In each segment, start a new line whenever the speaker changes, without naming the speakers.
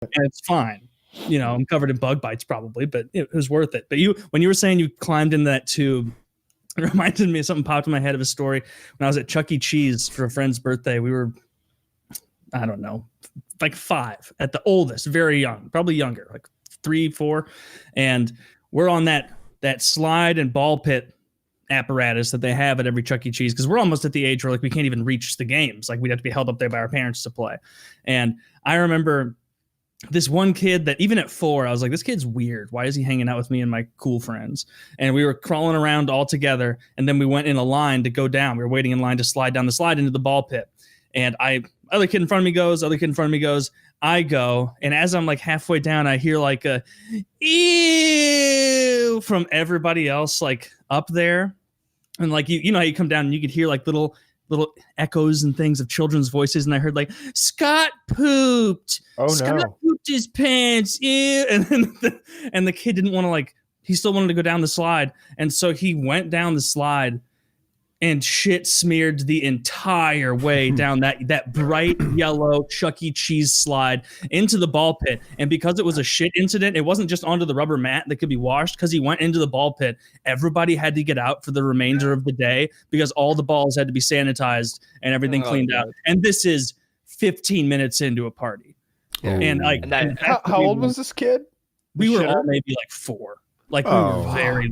and it's fine. You know, I'm covered in bug bites probably, but it was worth it. But when you were saying you climbed in that tube, it reminded me of something popped in my head of a story when I was at Chuck E. Cheese for a friend's birthday. We were, I don't know, like 5 at the oldest, very young, probably younger, like 3, 4. And we're on that slide and ball pit apparatus that they have at every Chuck E. Cheese, because we're almost at the age where like we can't even reach the games. Like we'd have to be held up there by our parents to play. And I remember this one kid that even at 4, I was like, this kid's weird. Why is he hanging out with me and my cool friends? And we were crawling around all together. And then we went in a line to go down. We were waiting in line to slide down the slide into the ball pit. And other kid in front of me goes, other kid in front of me goes, I go. And as I'm like halfway down, I hear like a ew from everybody else, like up there. And like, you know how you come down and you could hear like little echoes and things of children's voices, and I heard like Scott pooped.
Oh
Scott
no!
pooped his pants. Ew. And then the kid didn't want to he still wanted to go down the slide, and so he went down the slide, and shit smeared the entire way down that bright yellow Chuck E. Cheese slide into the ball pit. And because it was a shit incident, it wasn't just onto the rubber mat that could be washed. Because he went into the ball pit, everybody had to get out for the remainder of the day because all the balls had to be sanitized and everything cleaned out. And this is 15 minutes into a party. And like,
how old was this kid?
We were all maybe like 4. Like we were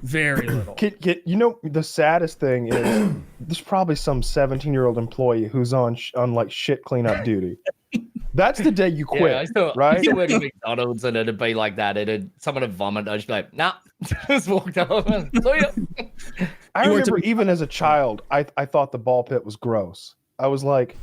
very little.
You know, the saddest thing is there's probably some 17-year-old employee who's on like shit cleanup duty. That's the day you quit, right?
I used to work at McDonald's, and it'd be like that. Someone would vomit. I'd just be like, nah, just walked over.
I remember even as a child, I thought the ball pit was gross. I was like,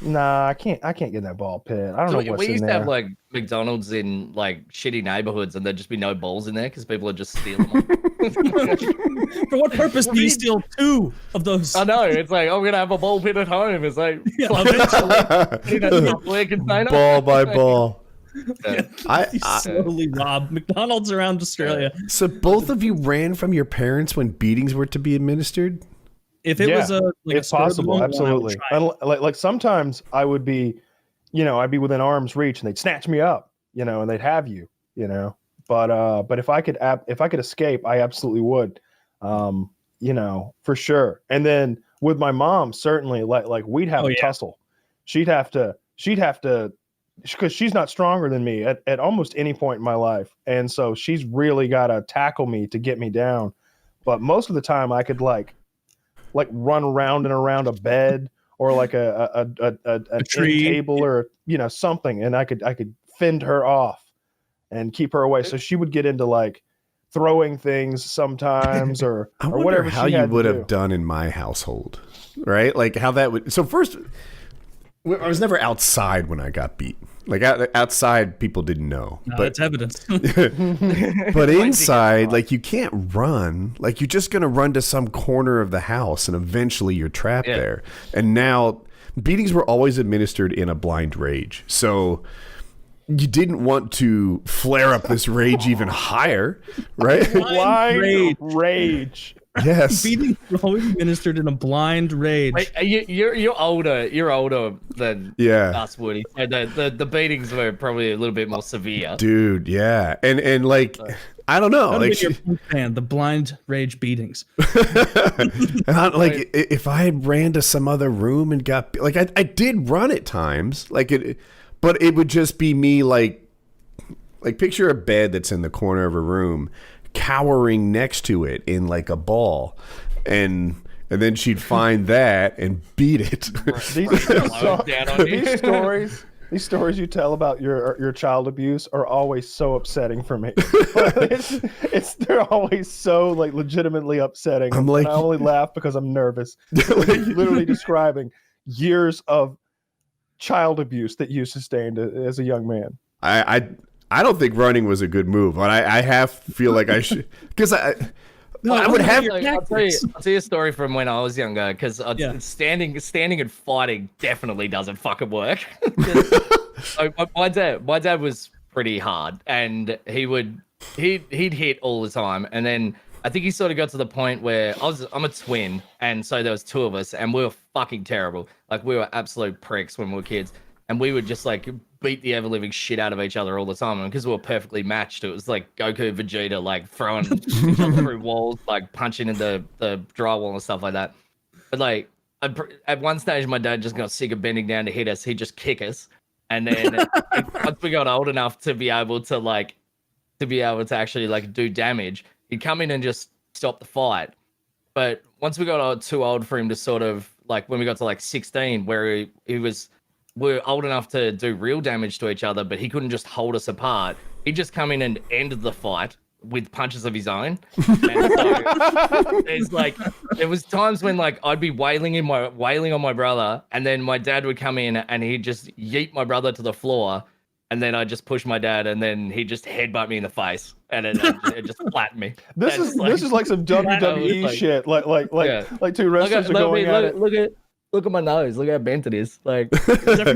nah, I can't get in that ball pit. I don't know what's in there.
We used to have like McDonald's in like shitty neighborhoods, and there'd just be no balls in there because people would just steal them.
For what purpose do you steal 2 of those?
I know. It's like, I'm gonna have a ball pit at home. It's like,
ball by ball.
I slowly rob McDonald's around Australia.
So both of you ran from your parents when beatings were to be administered?
If it was
it's possible, absolutely. Like sometimes I would be, I'd be within arm's reach, and they'd snatch me up, and they'd have you, But if I could escape, I absolutely would, for sure. And then with my mom, certainly, like we'd have a tussle. She'd have to, because she's not stronger than me at almost any point in my life, and so she's really got to tackle me to get me down. But most of the time, I could like run around and around a bed or like a tree table or something, and I could fend her off and keep her away. So she would get into like throwing things sometimes or whatever.
How you would have done in my household, right? Like how that would. So first, I was never outside when I got beat. Like outside, people didn't know.
No, it's evidence.
But inside, like you can't run. Like you're just gonna run to some corner of the house, and eventually you're trapped there. And now, beatings were always administered in a blind rage. So you didn't want to flare up this rage even higher, right?
Blind rage.
Yes.
Beatings were always administered in a blind rage.
Wait, you're older. You're older than us, Woody. So the beatings were probably a little bit more severe.
Dude, yeah. And like I don't know. Like
the blind rage beatings.
Like if I had ran to some other room and got like I did run at times. Like but it would just be me like picture a bed that's in the corner of a room, cowering next to it in like a ball, and then she'd find that and beat it. These stories you tell about your child abuse are always so upsetting for me. They're always so like legitimately upsetting. I only laugh because I'm nervous. Literally describing years of child abuse that you sustained as a young man. I don't think running was a good move, but I feel like I should, because I would have.
I'll tell you a story from when I was younger, because standing and fighting definitely doesn't fucking work. So my dad was pretty hard, and he'd hit all the time, and then I think he sort of got to the point where I'm a twin, and so there was 2 of us, and we were fucking terrible. Like we were absolute pricks when we were kids, and we would just like beat the ever living shit out of each other all the time. And because we were perfectly matched, it was like Goku, Vegeta, like throwing each other through walls, like punching in the drywall and stuff like that. But like at one stage, my dad just got sick of bending down to hit us. He'd just kick us, and then once we got old enough to be able to actually like do damage, he'd come in and just stop the fight. But once we got too old for him to sort of like when we got to like 16, where we're old enough to do real damage to each other, but he couldn't just hold us apart. He'd just come in and end the fight with punches of his own. And so there's like there was times when like I'd be wailing on my brother, and then my dad would come in and he'd just yeet my brother to the floor, and then I'd just push my dad, and then he'd just headbutt me in the face, and it just flattened me.
This is like some WWE shit. Like two wrestlers are going at it.
Look at my nose. Look how bent it is. Like,
is that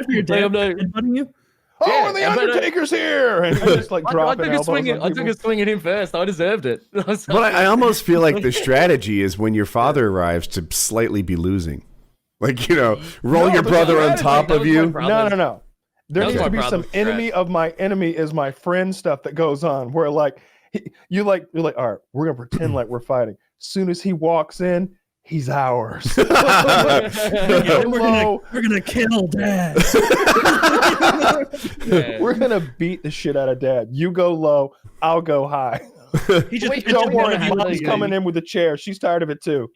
for your dad headbutting you?
Oh, yeah, and the Undertaker's here! And I just like dropping elbows on people.
I took a swing at him first. I deserved it.
But I almost feel like the strategy is when your father arrives to slightly be losing. Like, roll your brother on top of you.
No. There needs to be some enemy of my enemy is my friend stuff that goes on where like you're like, all right, we're gonna pretend like we're fighting. As soon as he walks in, he's ours.
We're gonna kill Dad.
We're gonna beat the shit out of Dad. You go low, I'll go high. Don't worry, Mom's coming in with a chair. She's tired of it too.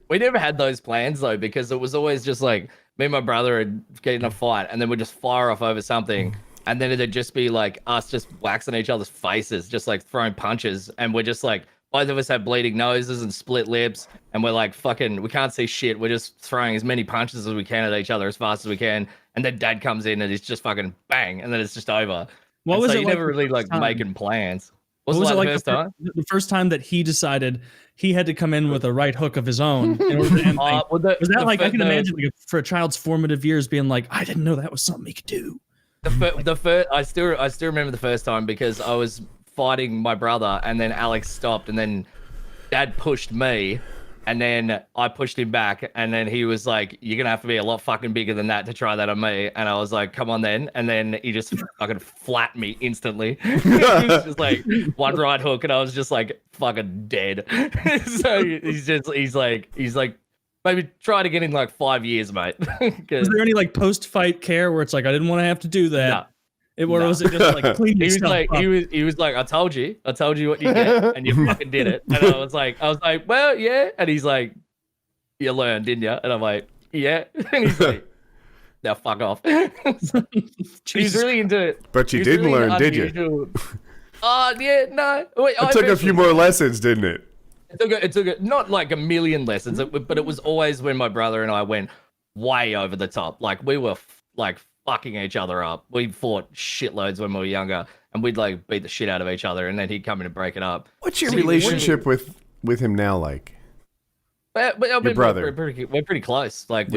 We never had those plans though, because it was always just like me and my brother would get in a fight, and then we'd just fire off over something, and then it'd just be like us just waxing each other's faces, just like throwing punches, and we're just like both of us have bleeding noses and split lips, and we're like fucking, we can't see shit. We're just throwing as many punches as we can at each other as fast as we can, and then Dad comes in and it's just fucking bang, and then it's just over.
What was
so
it
you
like
never really like making plans?
What was it like the first time that he decided he had to come in with a right hook of his own in order to end things? Was that like, I can imagine like for a child's formative years being like, I didn't know that was something he could do.
The first, I still remember the first time because I was fighting my brother, and then Alex stopped, and then Dad pushed me, and then I pushed him back, and then he was like, "You're gonna have to be a lot fucking bigger than that to try that on me." And I was like, "Come on then." And then he just fucking flattened me instantly. He was just like one right hook, and I was just like fucking dead. So he's like, maybe try it again in like 5 years, mate.
Was there any like post-fight care where it's like, I didn't want to have to do that? No. Was it just like clean yourself up?
He was like, I told you what you get, and you fucking did it. And I was like, well, yeah. And he's like, you learned, didn't you? And I'm like, yeah. And he's like, now fuck off. He's really into it.
But you didn't really learn, did you?
Oh, yeah, no. Wait,
it took a few more lessons, didn't it?
It took not like a million lessons, but it was always when my brother and I went way over the top. Like we were like fucking each other up. We fought shitloads when we were younger, and we'd like beat the shit out of each other, and then he'd come in and break it up.
What's your relationship with him now like?
Your
brother.
We're pretty close. Like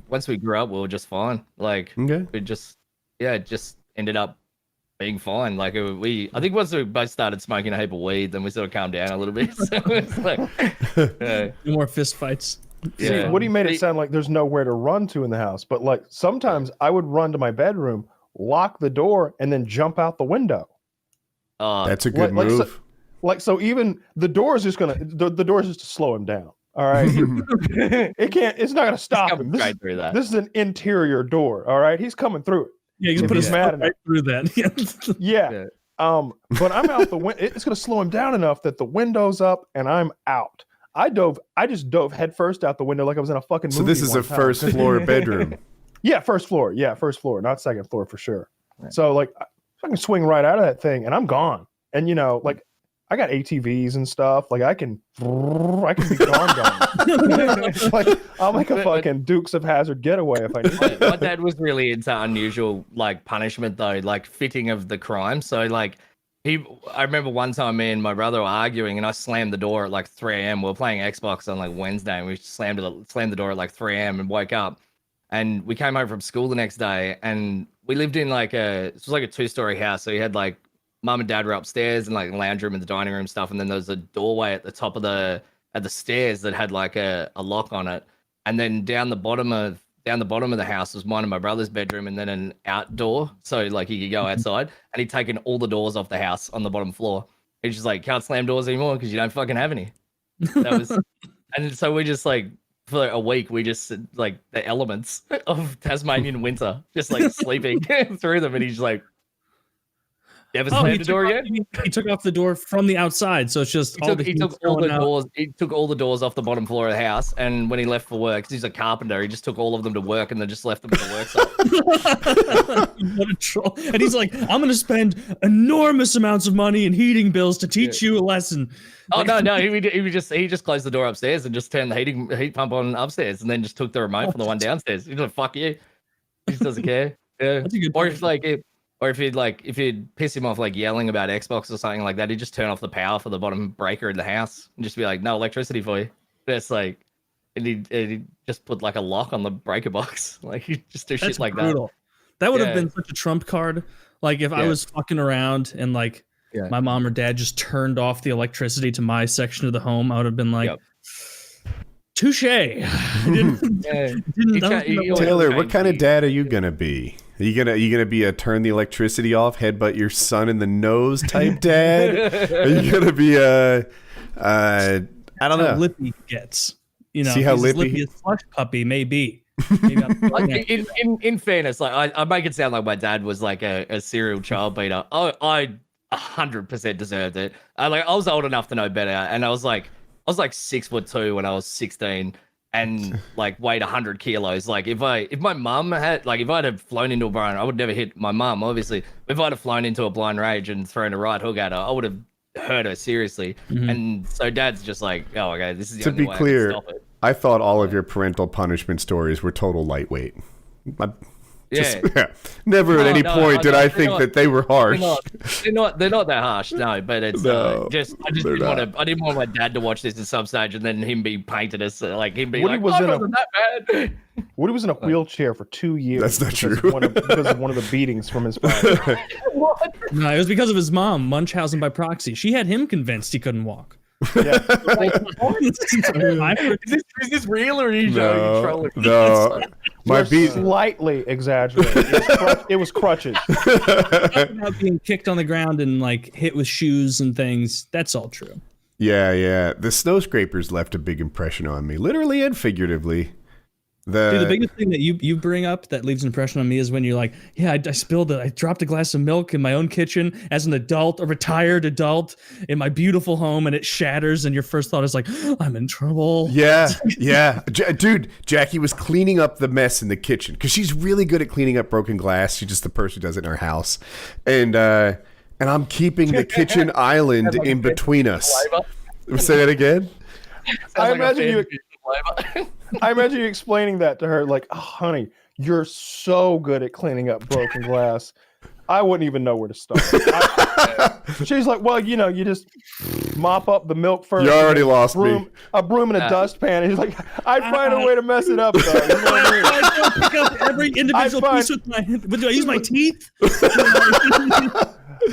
once we grew up, we were just fine. Like we just ended up being fine. Like I think once we both started smoking a heap of weed, then we sort of calmed down a little bit. So it's like
no more fist fights.
See, Woody made it sound like there's nowhere to run to in the house, but like sometimes I would run to my bedroom, lock the door, and then jump out the window.
That's a good move.
So even the door is just the door is just to slow him down. All right, it's not gonna stop him. This is an interior door. All right, he's coming through it.
Yeah, you can put his foot right through that.
Yeah. But I'm out the window. It's gonna slow him down enough that the window's up and I'm out. I just dove headfirst out the window like I was in a fucking movie.
So this is a first floor bedroom.
Yeah, first floor. Yeah, first floor, not second floor for sure. Right. So like I can swing right out of that thing and I'm gone. And like I got ATVs and stuff. Like I can be gone. Like I'll make a fucking Dukes of Hazzard getaway if I need to.
My dad was really into unusual like punishment though, like fitting of the crime. So like I remember one time me and my brother were arguing, and I slammed the door at like 3 a.m. We were playing Xbox on like Wednesday, and we slammed the door at like 3 a.m. and woke up, and we came home from school the next day, and we lived in like it was like a 2-story house, so you had like mum and dad were upstairs and like lounge room and the dining room stuff, and then there was a doorway at the top of the stairs that had like a lock on it, and then down the bottom of down the bottom of the house was mine and my brother's bedroom, and then an outdoor, so like he could go outside. And he'd taken all the doors off the house on the bottom floor. He's just like, can't slam doors anymore because you don't fucking have any. That was, and so we just like for a week we just like the elements of Tasmanian winter, just like sleeping through them, and he's like. You ever slammed the door again?
He took off the door from the outside, so it's just
he took all the doors. He took all the doors off the bottom floor of the house, and when he left for work, 'cause he's a carpenter, he just took all of them to work and then just left them in the workshop.
What a troll! And he's like, "I'm going to spend enormous amounts of money in heating bills to teach you a lesson."
Oh no! He just closed the door upstairs and just turned the heat pump on upstairs, and then just took the remote for the one downstairs. He's like, "Fuck you!" He just doesn't care. Yeah.
That's a good
or
point.
if you'd piss him off like yelling about Xbox or something like that, he'd just turn off the power for the bottom breaker in the house and just be like, "No electricity for you." That's like, and he'd just put like a lock on the breaker box. Like he'd just do shit like brutal.
That would have been such a trump card. Like if I was fucking around and like my mom or dad just turned off the electricity to my section of the home, I would have been like, touche.
Taylor, what kind of dad are you gonna be? Are you gonna be a turn the electricity off, headbutt your son in the nose type dad? Are you gonna be a I don't know.
How lippy gets. You know,
see how lippy
a slush puppy may be.
In fairness, like I make it sound like my dad was like a serial child beater. I 100% deserved it. I was old enough to know better, and I was like 6'2" when I was 16, and like weighed 100 kilos. Like if my mum had if I'd have flown into a blind, I would never hit my mum. Obviously, if I'd have flown into a blind rage and thrown a right hook at her, I would have hurt her seriously. Mm-hmm. And so Dad's just like, oh, okay, this is the only way I can stop it.
I thought all of your parental punishment stories were total lightweit. Never at any point did I think that they were harsh.
They're not that harsh, no. But it's I didn't want my dad to watch this at some stage and then him be painted as like him being
Woody
like, wasn't that bad.
Woody was in a wheelchair for 2 years.
That's not true.
Because of one of the beatings from his father.
No, it was because of his mom, Munchausen by proxy. She had him convinced he couldn't walk.
Yeah.
Is this real or are you trolling?
No. My beat
slightly exaggerated. It was crutches.
About being kicked on the ground and like hit with shoes and things. That's all true.
Yeah. The snow scrapers left a big impression on me, literally and figuratively.
Dude, the biggest thing that you bring up that leaves an impression on me is when you're like, I spilled it. I dropped a glass of milk in my own kitchen as an adult, a retired adult in my beautiful home, and it shatters. And your first thought is like, I'm in trouble.
Yeah. Dude, Jackie was cleaning up the mess in the kitchen because she's really good at cleaning up broken glass. She's just the person who does it in her house. And I'm keeping the kitchen island in between us. Say that again?
I imagine you explaining that to her, like, oh, honey, you're so good at cleaning up broken glass. I wouldn't even know where to start. She's like, well, you just mop up the milk first.
You already lost me.
A broom and a dustpan. And he's like, I'd find a way to mess it up, though. You know what I mean?
I don't pick up every individual piece with my hand. Do I use my teeth?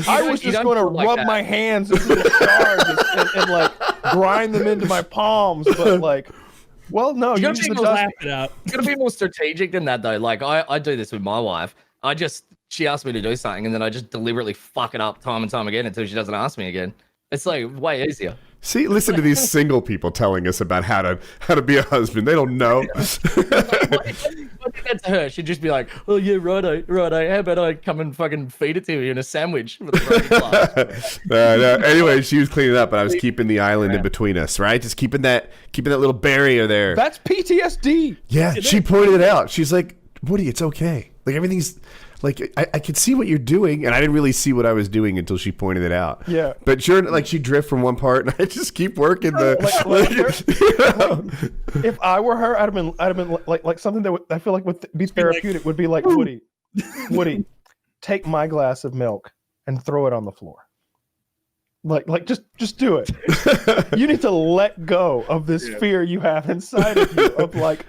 I was just going to rub my hands into the shards and like grind them into my palms, but like, well, no, you use the dust.
It out.
It's gonna be more strategic than that, though. Like I do this with my wife. She asked me to do something, and then I just deliberately fuck it up time and time again until she doesn't ask me again. It's like way easier.
See, listen to these single people telling us about how to be a husband. They don't know.
I did that to her. She'd just be like, "Oh yeah, righto. How about I come and fucking feed it to you in a sandwich?" With a
no. Anyway, she was cleaning up, but I was keeping the island in between us, right? Just keeping that little barrier there.
That's PTSD.
Yeah, she pointed it out. She's like, "Woody, it's okay. Like everything's." Like I could see what you're doing, and I didn't really see what I was doing until she pointed it out.
Yeah,
but sure, like she drift from one part, and I just keep working the.
If I were her, I'd have been like something that I feel like would be therapeutic. Would be like, Woody, take my glass of milk and throw it on the floor. Like just do it. You need to let go of this fear you have inside of you of like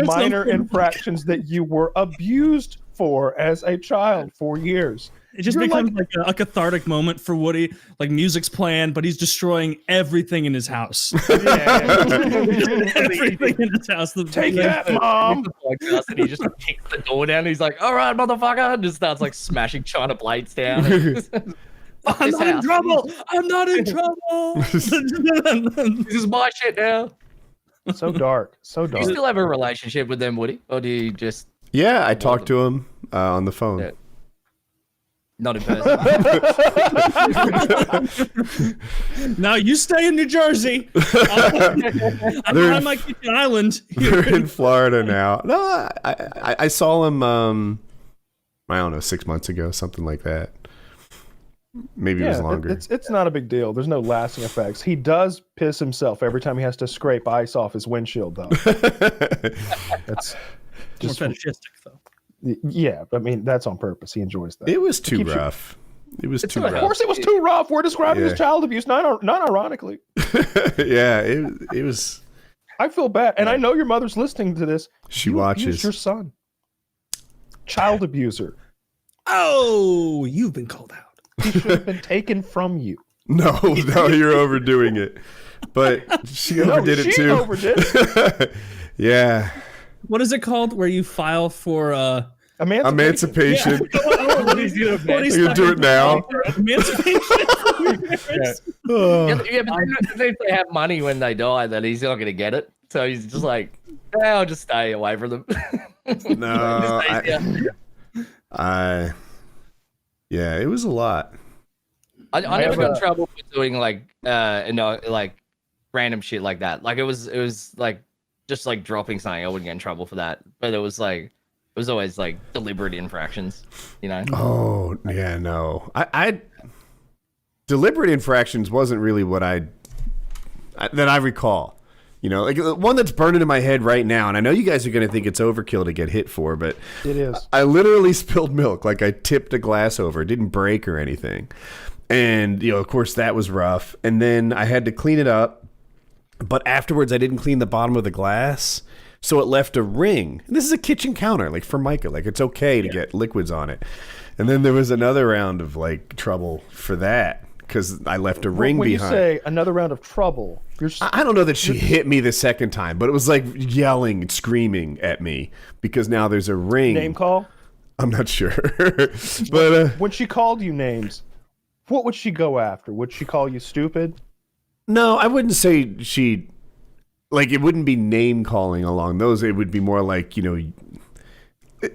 minor infractions that you were abused for as a child for years,
It just becomes like a cathartic moment for Woody. Like music's playing, but he's destroying everything in his house. Everything in his house.
Take that, Mom.
And he just kicks the door down. And he's like, "All right, motherfucker!" And just starts like smashing China plates down.
I'm not in trouble. I'm not in trouble.
This is my shit now.
So dark. So dark.
Do you still have a relationship with them, Woody, or do you just?
Yeah, I talked to him on the phone.
Yeah. Not in person.
Now you stay in New Jersey. I'm behind my kitchen island.
They're in Florida now. No, I saw him. I don't know, 6 months ago, something like that. Maybe it was longer.
It's not a big deal. There's no lasting effects. He does piss himself every time he has to scrape ice off his windshield, though. That's
Just more fetishistic, though.
Yeah, I mean that's on purpose. He enjoys that.
It was too rough. It was too rough.
Of course, it was too rough. We're describing his child abuse, not ironically.
Yeah, it was.
I feel bad, and I know your mother's listening to this.
She watches
your son, child abuser.
Oh, you've been called out.
He should have been taken from you.
No, you're overdoing it. But she overdid it too.
Overdid it.
Yeah.
What is it called where you file for
emancipation?
Yeah.
You can do it now.
Emancipation.
Yeah, but if they have money when they die, then he's not going to get it. So he's just like, I'll just stay away from them.
No, yeah, it was a lot.
I never got in trouble for doing like random shit like that. Like it was like just like dropping something. I wouldn't get in trouble for that. But it was always like deliberate infractions, you know?
Oh yeah, no. I deliberate infractions wasn't really what that I recall. You know, like one that's burning in my head right now, and I know you guys are going to think it's overkill to get hit for, but
it is.
I literally spilled milk, like I tipped a glass over. It didn't break or anything. And, you know, of course, that was rough. And then I had to clean it up. But afterwards, I didn't clean the bottom of the glass, so it left a ring. And this is a kitchen counter, like for Micah. Like, it's okay to get liquids on it. And then there was another round of, like, trouble for that. Because I left a ring behind.
When you say another round of trouble,
I don't know that she hit me the second time, but it was like yelling and screaming at me because now there's a ring.
Name call?
I'm not sure. But
when she called you names, what would she go after? Would she call you stupid?
No, I wouldn't say she... Like, it wouldn't be name calling along those. It would be more like, you know...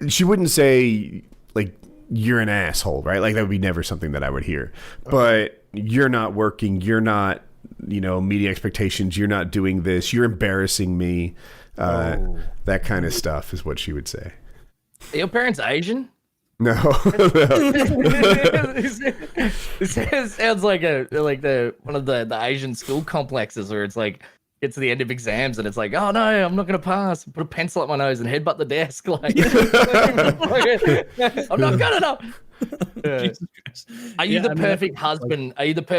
She wouldn't say, like, you're an asshole, right? Like, that would be never something that I would hear. Okay. But you're not working. You're not, you know, meeting expectations. You're not doing this. You're embarrassing me. That kind of stuff is what she would say.
Are your parents Asian?
No.
It sounds like one of the Asian school complexes where it's like it's the end of exams and it's like, oh no, I'm not gonna pass. Put a pencil at my nose and headbutt the desk. Like, I'm not good enough. Are you the perfect husband? Are you the perfect